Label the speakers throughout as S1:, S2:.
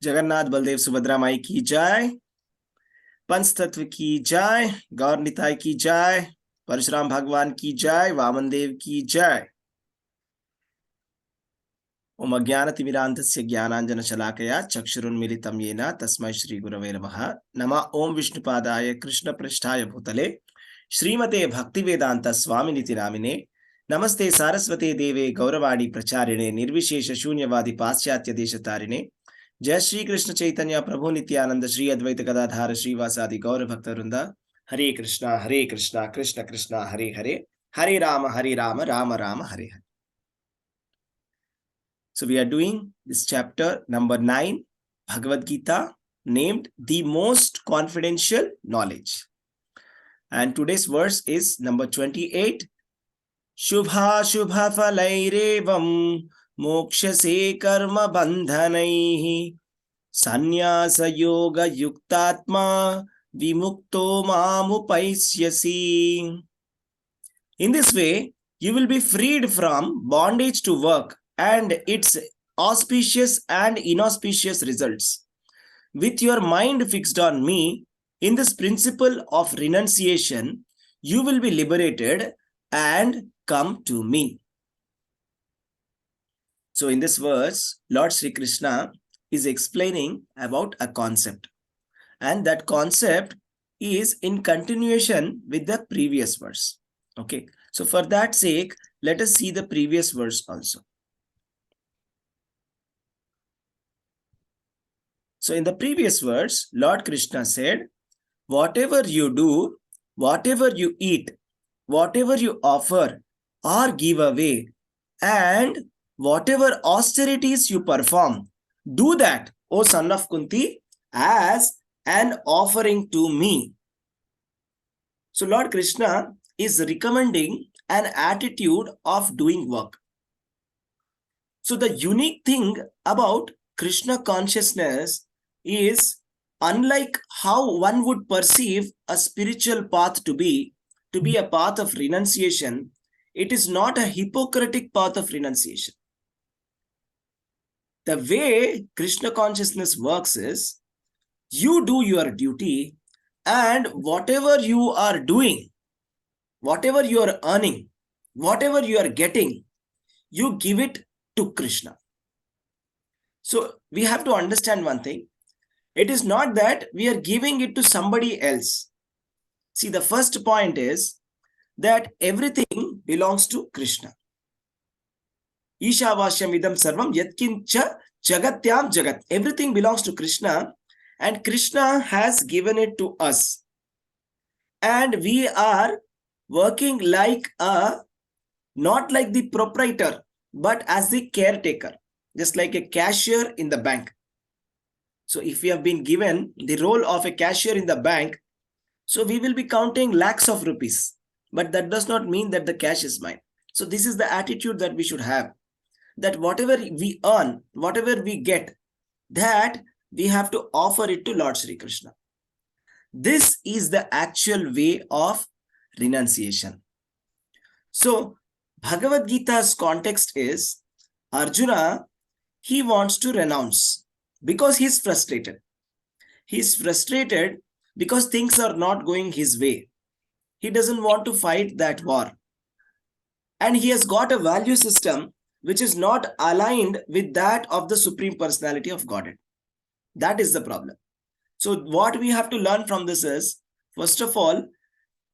S1: जगन्नाथ बलदेव सुभद्रा माई की जय, पंचतत्व की जय, गौर निताय की जय, परशुराम भगवान की जय, वामन देव की जय। ओम अज्ञानतिमिरान्धस्य ज्ञानाञ्जनशलाकया चक्षुरुन्मीलितं येन तस्मै श्रीगुरवे नमः। नमः ओम विष्णुपादाय कृष्णपृष्ठाय भूतले श्रीमते भक्तिवेदांत स्वामिनिति नामिने। नमस्ते सारस्वते देवे गौरवाणी प्रचारिणे निर्विशेष शून्यवादी पाश्चात्य देशतारिणे। जय श्री कृष्ण चैतन्य प्रभु नित्यानंद श्री अद्वैत गदाधार श्रीवासादि गौर भक्त वृंद। हरे कृष्णा कृष्ण कृष्णा हरे हरे, हरे Ram Ram Ram Hare Hare. So we are doing this chapter number 9, Bhagavad Gita, named the most confidential knowledge. And today's verse is number 28. Shubha shubha falairevam mokshase karma bandhanaihi sannyasa yoga yuktatma vimukto mamupaisyasi. In this way, you will be freed from bondage to work and its auspicious and inauspicious results. With your mind fixed on me, in this principle of renunciation, you will be liberated and come to me. So in this verse, Lord Sri Krishna is explaining about a concept. And that concept is in continuation with the previous verse. Okay, so for that sake, let us see the previous verse also. So in the previous verse, Lord Krishna said, whatever you do, whatever you eat, whatever you offer or give away, and whatever austerities you perform, do that, O son of Kunti, as an offering to me. So Lord Krishna is recommending an attitude of doing work. So the unique thing about Krishna consciousness is, unlike how one would perceive a spiritual path to be a path of renunciation, it is not a hypocritic path of renunciation. The way Krishna consciousness works is, you do your duty, and whatever you are doing, whatever you are earning, whatever you are getting, you give it to Krishna. So we have to understand one thing. It is not that we are giving it to somebody else. See, the first point is that everything belongs to Krishna. Ishavashyam idam sarvam yatkincha jagatyam jagat. Everything belongs to Krishna, and Krishna has given it to us. And we are working like not like the proprietor, but as the caretaker, just like a cashier in the bank. So if we have been given the role of a cashier in the bank, so we will be counting lakhs of rupees, but that does not mean that the cash is mine. So this is the attitude that we should have, that whatever we earn, whatever we get, that we have to offer it to Lord Sri Krishna. This is the actual way of renunciation. So Bhagavad Gita's context is, Arjuna, he wants to renounce because he's frustrated. He's frustrated because things are not going his way. He doesn't want to fight that war. And he has got a value system which is not aligned with that of the Supreme Personality of Godhead. That is the problem. So what we have to learn from this is, first of all,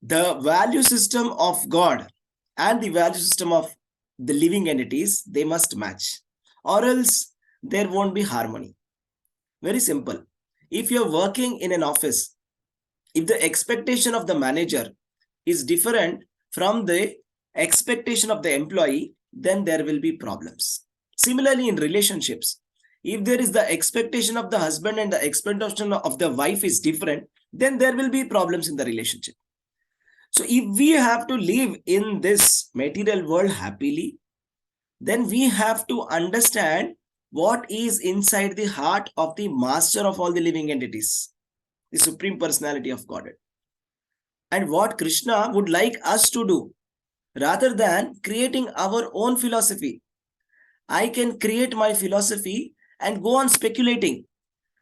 S1: the value system of God and the value system of the living entities, they must match, or else there won't be harmony. Very simple. If you're working in an office, if the expectation of the manager is different from the expectation of the employee, then there will be problems. Similarly, in relationships, if there is the expectation of the husband and the expectation of the wife is different, then there will be problems in the relationship. So if we have to live in this material world happily, then we have to understand what is inside the heart of the master of all the living entities, the Supreme Personality of Godhead, and what Krishna would like us to do, rather than creating our own philosophy. I can create my philosophy and go on speculating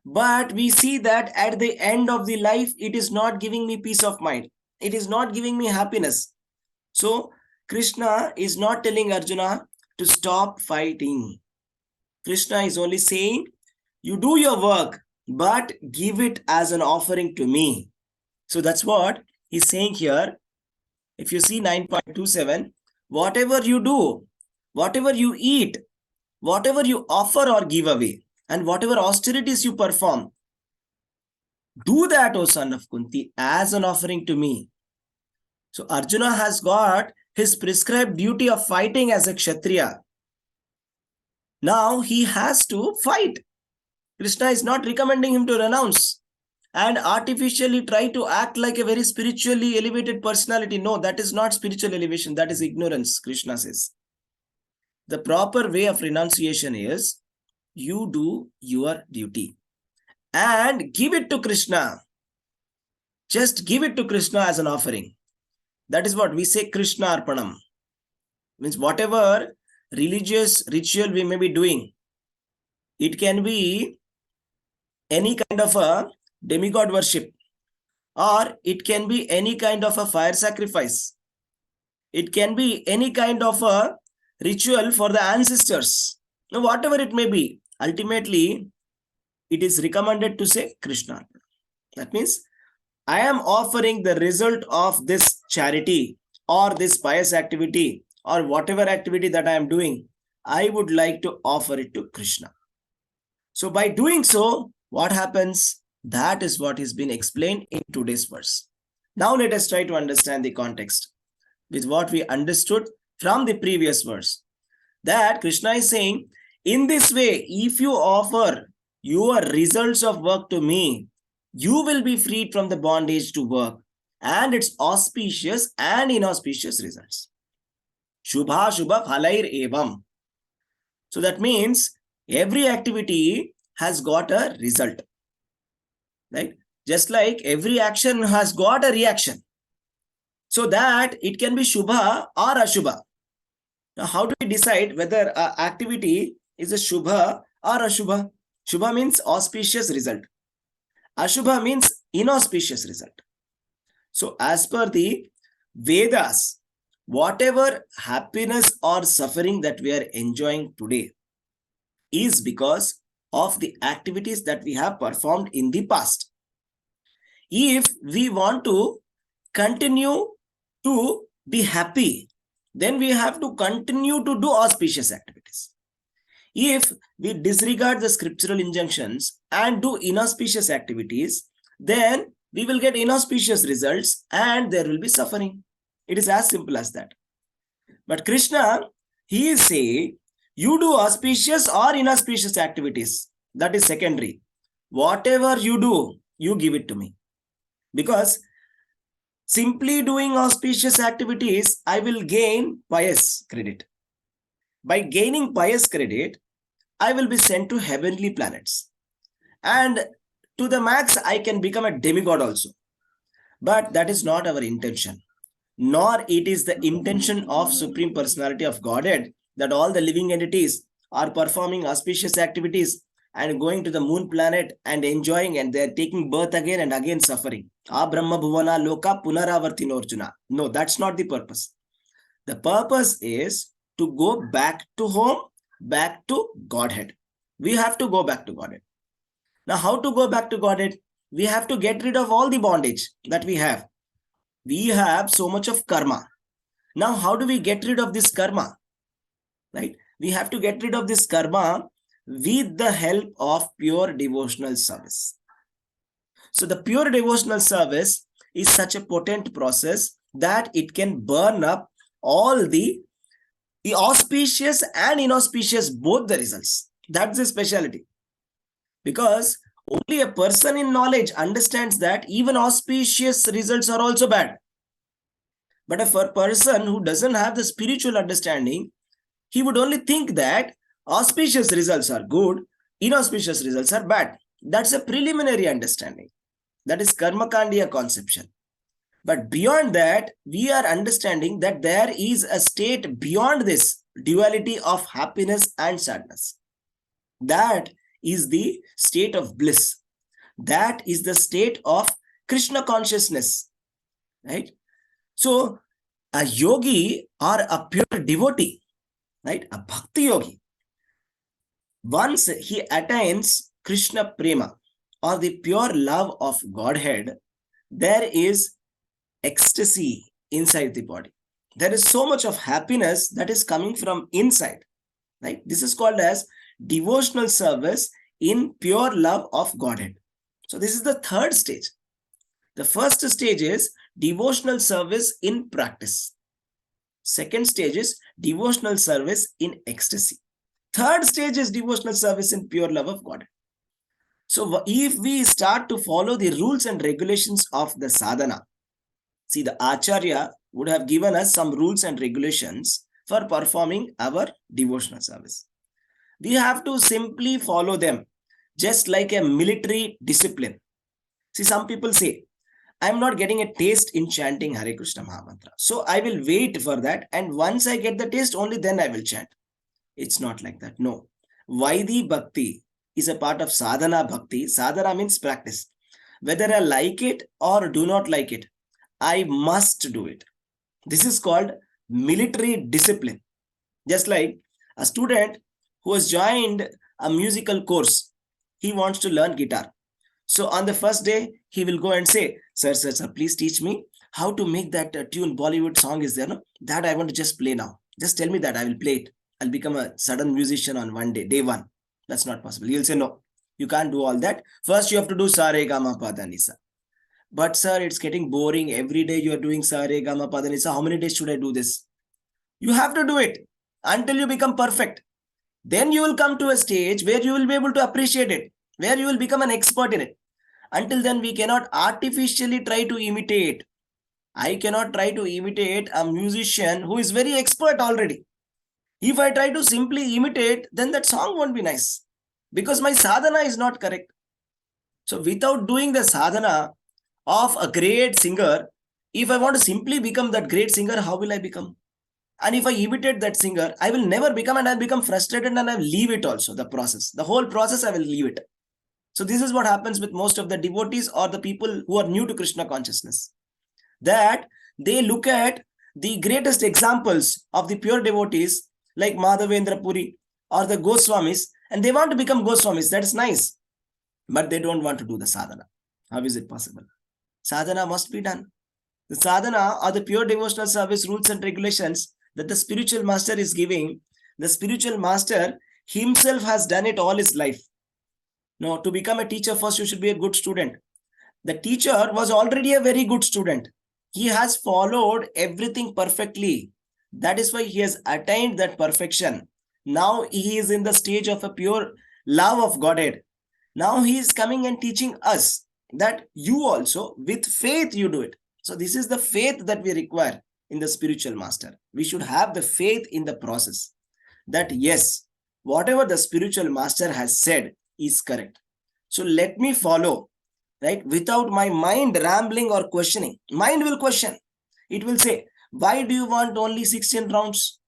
S1: But we see that at the end of the life, it is not giving me peace of mind. It is not giving me happiness. So Krishna is not telling Arjuna to stop fighting. Krishna is only saying, you do your work, but give it as an offering to me. So that's what he's saying here. If you see 9.27, whatever you do, whatever you eat, whatever you offer or give away, and whatever austerities you perform, do that, O son of Kunti, as an offering to me. So Arjuna has got his prescribed duty of fighting as a Kshatriya. Now he has to fight. Krishna is not recommending him to renounce and artificially try to act like a very spiritually elevated personality. No, that is not spiritual elevation. That is ignorance, Krishna says. The proper way of renunciation is you do your duty and give it to Krishna. Just give it to Krishna as an offering. That is what we say, Krishna Arpanam. Means whatever religious ritual we may be doing, it can be any kind of a demigod worship, or it can be any kind of a fire sacrifice. It can be any kind of a ritual for the ancestors. Now, whatever it may be, ultimately, it is recommended to say Krishna. That means I am offering the result of this charity or this pious activity or whatever activity that I am doing. I would like to offer it to Krishna. So by doing so, what happens? That is what has been explained in today's verse. Now let us try to understand the context with what we understood from the previous verse. That Krishna is saying, in this way, if you offer your results of work to me, you will be freed from the bondage to work and its auspicious and inauspicious results. Shubha Shubha Phalair Evam. So that means every activity has got a result. Right? Just like every action has got a reaction. So that it can be Shubha or Ashubha. Now, how do we decide whether an activity is a Shubha or Ashubha? Shubha means auspicious result. Ashubha means inauspicious result. So as per the Vedas, whatever happiness or suffering that we are enjoying today is because of the activities that we have performed in the past. If we want to continue to be happy, then we have to continue to do auspicious activities. If we disregard the scriptural injunctions and do inauspicious activities, then we will get inauspicious results and there will be suffering. It is as simple as that. But Krishna, he is saying, you do auspicious or inauspicious activities. That is secondary. Whatever you do, you give it to me. Because simply doing auspicious activities, I will gain pious credit. By gaining pious credit, I will be sent to heavenly planets. And to the max, I can become a demigod also. But that is not our intention. Nor it is the intention of Supreme Personality of Godhead that all the living entities are performing auspicious activities and going to the moon planet and enjoying, and they are taking birth again and again suffering. A Brahma Bhuvana Loka Punaravartino Arjuna. No, that's not the purpose. The purpose is to go back to home, back to Godhead. We have to go back to Godhead. Now, how to go back to Godhead? We have to get rid of all the bondage that we have. We have so much of karma. Now, how do we get rid of this karma? Right? We have to get rid of this karma with the help of pure devotional service. So the pure devotional service is such a potent process that it can burn up all the auspicious and inauspicious, both the results. That's the specialty. Because only a person in knowledge understands that even auspicious results are also bad. But if a person who doesn't have the spiritual understanding, he would only think that auspicious results are good, inauspicious results are bad. That's a preliminary understanding. That is Karmakandiya conception. But beyond that, we are understanding that there is a state beyond this duality of happiness and sadness. That is the state of bliss. That is the state of Krishna consciousness, right? So a yogi or a pure devotee, right? A bhakti yogi, once he attains Krishna prema or the pure love of Godhead, there is ecstasy inside the body. There is so much of happiness that is coming from inside, right? This is called as devotional service in pure love of Godhead. So this is the third stage. The first stage is devotional service in practice. Second stage is devotional service in ecstasy. Third stage is devotional service in pure love of God. So if we start to follow the rules and regulations of the sadhana, see, the Acharya would have given us some rules and regulations for performing our devotional service. We have to simply follow them, just like a military discipline. See, some people say, I'm not getting a taste in chanting Hare Krishna Mahamantra. So I will wait for that. And once I get the taste, only then I will chant. It's not like that. No. Vaidhi Bhakti is a part of sadhana bhakti. Sadhana means practice. Whether I like it or do not like it, I must do it. This is called military discipline. Just like a student who has joined a musical course, he wants to learn guitar. So on the first day, he will go and say, sir, please teach me how to make that tune. Bollywood song is there, no? That I want to just play now. Just tell me that, I will play it. I'll become a sudden musician on one day, day one. That's not possible. He'll say, no, you can't do all that. First, you have to do Sa Re Ga Ma Pa Dha Ni Sa. But sir, it's getting boring. Every day you are doing Sa Re Ga Ma Pa Dha Ni Sa. How many days should I do this? You have to do it until you become perfect. Then you will come to a stage where you will be able to appreciate it, where you will become an expert in it. Until then, we cannot artificially try to imitate. I cannot try to imitate a musician who is very expert already. If I try to simply imitate, then that song won't be nice because my sadhana is not correct. So without doing the sadhana of a great singer, if I want to simply become that great singer, how will I become? And if I imitate that singer, I will never become, and I'll become frustrated and I'll leave it also, the process. The whole process, I will leave it. So this is what happens with most of the devotees or the people who are new to Krishna consciousness. That they look at the greatest examples of the pure devotees like Madhavendra Puri or the Goswamis, and they want to become Goswamis. That's nice. But they don't want to do the sadhana. How is it possible? Sadhana must be done. The sadhana or the pure devotional service rules and regulations that the spiritual master is giving, the spiritual master himself has done it all his life. No, to become a teacher, first you should be a good student. The teacher was already a very good student. He has followed everything perfectly. That is why he has attained that perfection. Now he is in the stage of a pure love of Godhead. Now he is coming and teaching us that you also, with faith, you do it. So this is the faith that we require in the spiritual master. We should have the faith in the process that yes, whatever the spiritual master has said is correct. So let me follow, right? Without my mind rambling or questioning. Mind will question. It will say, why do you want only 16 rounds?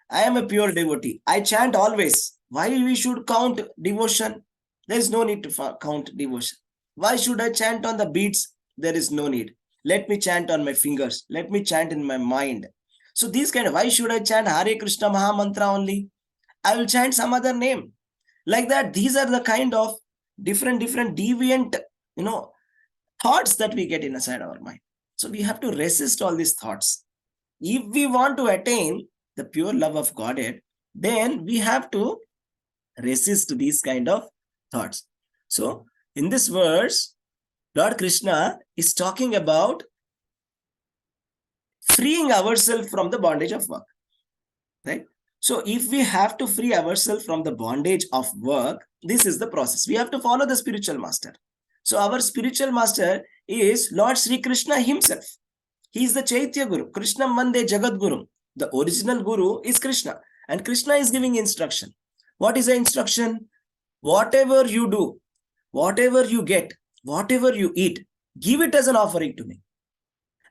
S1: I am a pure devotee. I chant always. Why we should count devotion? There is no need to count devotion. Why should I chant on the beats? There is no need. Let me chant on my fingers. Let me chant in my mind. So these kind of, why should I chant Hare Krishna Mahamantra only? I will chant some other name. Like that, these are the kind of different deviant, thoughts that we get inside our mind. So we have to resist all these thoughts. If we want to attain the pure love of Godhead, then we have to resist these kind of thoughts. So in this verse, Lord Krishna is talking about freeing ourselves from the bondage of work, right? So if we have to free ourselves from the bondage of work, this is the process. We have to follow the spiritual master. So our spiritual master is Lord Sri Krishna himself. He is the Chaitya Guru. Krishna Mande Jagat Guru. The original Guru is Krishna. And Krishna is giving instruction. What is the instruction? Whatever you do, whatever you get, whatever you eat, give it as an offering to me.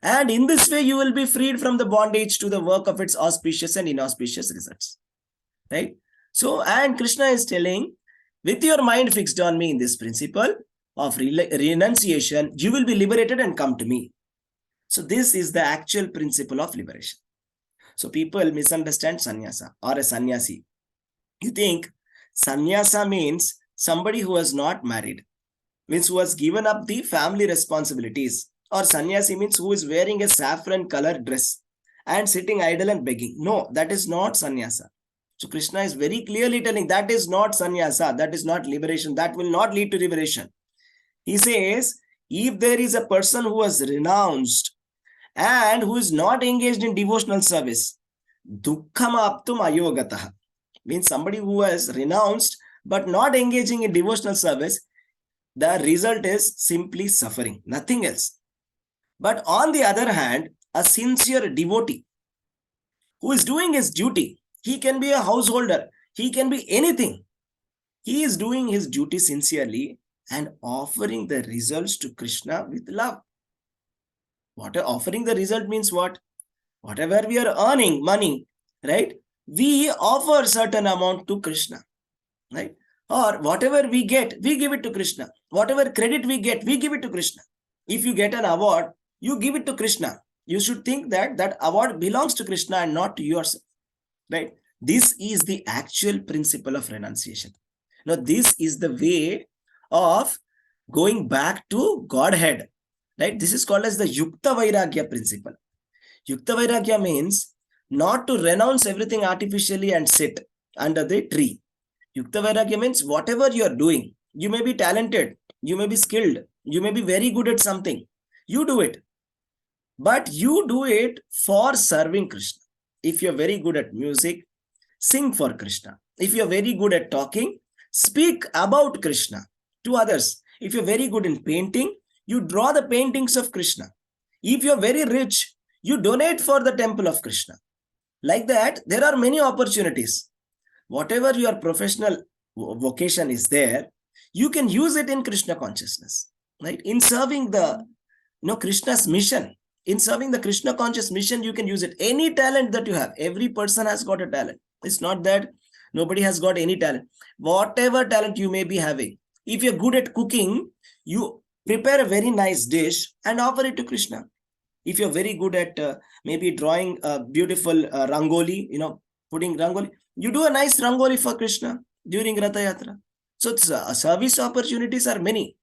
S1: And in this way, you will be freed from the bondage to the work of its auspicious and inauspicious results. Right? So, and Krishna is telling, With your mind fixed on me in this principle of renunciation, you will be liberated and come to me. So this is the actual principle of liberation. So people misunderstand sannyasa or a sannyasi. You think sannyasa means somebody who was not married, means who has given up the family responsibilities, or sannyasi means who is wearing a saffron colored dress and sitting idle and begging. No, that is not sannyasa. So Krishna is very clearly telling that is not sannyasa, that is not liberation, that will not lead to liberation. He says, if there is a person who has renounced and who is not engaged in devotional service, dukkham aptum ayogatah, means somebody who has renounced but not engaging in devotional service, the result is simply suffering, nothing else. But on the other hand, a sincere devotee who is doing his duty, he can be a householder, he can be anything. He is doing his duty sincerely and offering the results to Krishna with love. Offering the result means what? Whatever we are earning money, right? We offer certain amount to Krishna, right? Or whatever we get, we give it to Krishna. Whatever credit we get, we give it to Krishna. If you get an award, you give it to Krishna. You should think that that award belongs to Krishna and not to yourself, right? This is the actual principle of renunciation. Now, this is the way of going back to Godhead, right? This is called as the Yukta Vairagya principle. Yukta Vairagya means not to renounce everything artificially and sit under the tree. Yukta Vairagya means whatever you are doing, you may be talented, you may be skilled, you may be very good at something, you do it. But you do it for serving Krishna. If you're very good at music, sing for Krishna. If you're very good at talking, speak about Krishna to others. If you're very good in painting, you draw the paintings of Krishna. If you're very rich, you donate for the temple of Krishna. Like that, there are many opportunities. Whatever your professional vocation is there, you can use it in Krishna consciousness, right? In serving the Krishna's mission. In serving the Krishna conscious mission, you can use it. Any talent that you have, every person has got a talent. It's not that nobody has got any talent. Whatever talent you may be having, if you're good at cooking, you prepare a very nice dish and offer it to Krishna. If you're very good at maybe drawing a beautiful rangoli, putting rangoli, you do a nice rangoli for Krishna during Ratha Yatra. So service opportunities are many.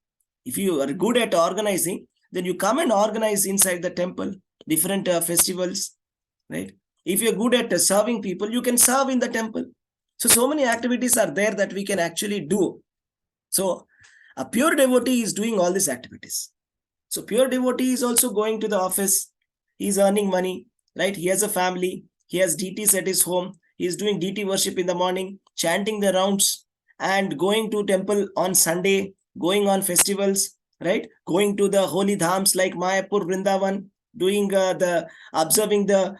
S1: If you are good at organizing, then you come and organize inside the temple, different festivals, right? If you're good at serving people, you can serve in the temple. So many activities are there that we can actually do. So a pure devotee is doing all these activities. So pure devotee is also going to the office. He's earning money, right? He has a family. He has deities at his home. He is doing deity worship in the morning, chanting the rounds and going to temple on Sunday, going on festivals, right? Going to the holy dhams like Mayapur, Vrindavan, doing observing the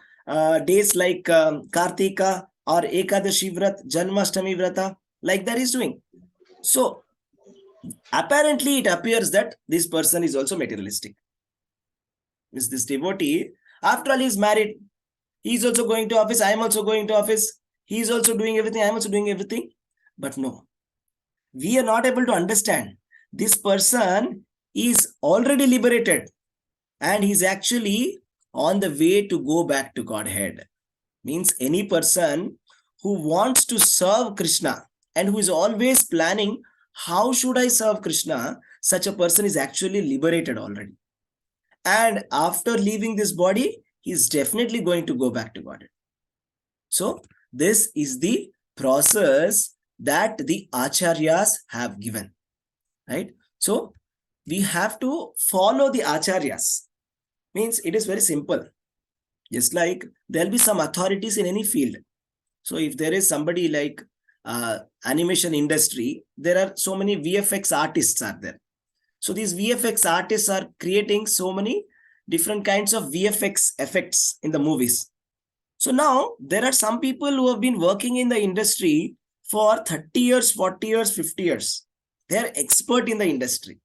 S1: days like Kartika or Ekadashi Vrat, Janmashtami Vrata, like that he's doing. So apparently it appears that this person is also materialistic. Is this devotee, after all, he's married. He's also going to office. I am also going to office. He's also doing everything. I'm also doing everything. But no, we are not able to understand. This person is already liberated and he's actually on the way to go back to Godhead. Means any person who wants to serve Krishna and who is always planning, how should I serve Krishna? Such a person is actually liberated already. And after leaving this body, he's definitely going to go back to Godhead. So this is the process that the acharyas have given, right? So we have to follow the acharyas. Means it is very simple. Just like there'll be some authorities in any field. So if there is somebody like animation industry, there are so many VFX artists are there. So these VFX artists are creating so many different kinds of VFX effects in the movies. So now there are some people who have been working in the industry for 30 years, 40 years, 50 years. They are expert in the industry,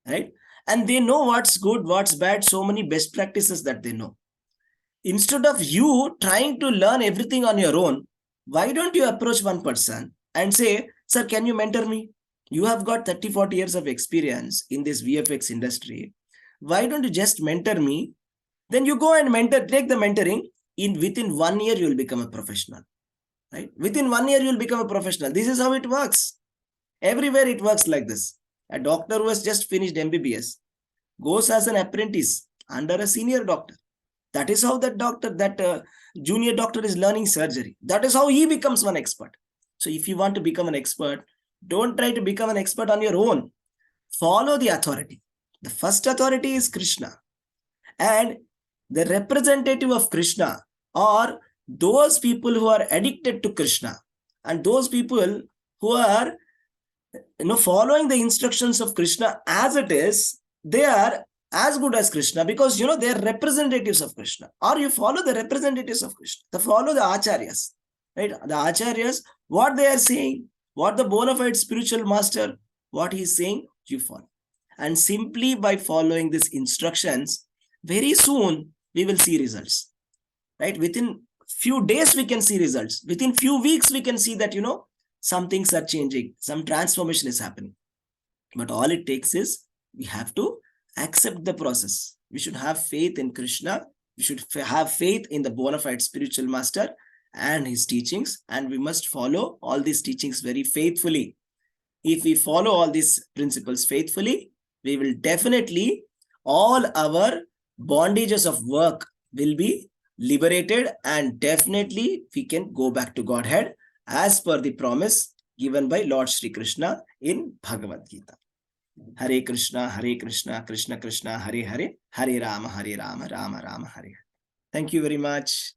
S1: right? And they know what's good, what's bad, so many best practices that they know. Instead of you trying to learn everything on your own, why don't you approach one person and say, Sir, can you mentor me? You have got 30-40 years of experience in this VFX industry. Why don't you just mentor me? Then you go and take the mentoring. Within 1 year, you will become a professional. Right? Within 1 year, you will become a professional. This is how it works. Everywhere it works like this. A doctor who has just finished MBBS goes as an apprentice under a senior doctor. That is how that junior doctor is learning surgery. That is how he becomes one expert. So if you want to become an expert, don't try to become an expert on your own. Follow the authority. The first authority is Krishna. And the representative of Krishna are those people who are addicted to Krishna. And those people who are following the instructions of Krishna as it is, they are as good as Krishna, because they are representatives of Krishna. Or you follow the representatives of Krishna. Follow the acharyas. Right? The acharyas, what they are saying, what the bona fide spiritual master, what he is saying, you follow. And simply by following these instructions, very soon we will see results. Right? Within few days we can see results. Within few weeks we can see that some things are changing, some transformation is happening. But all it takes is we have to accept the process. We should have faith in Krishna. We should have faith in the bona fide spiritual master and his teachings, and we must follow all these teachings very faithfully. If we follow all these principles faithfully, we will definitely, all our bondages of work will be liberated, and definitely we can go back to Godhead as per the promise given by Lord Sri Krishna in Bhagavad Gita. Hare Krishna, Krishna Krishna, Hare Hare, Hare Rama, Rama Rama, Hare Hare. Thank you very much.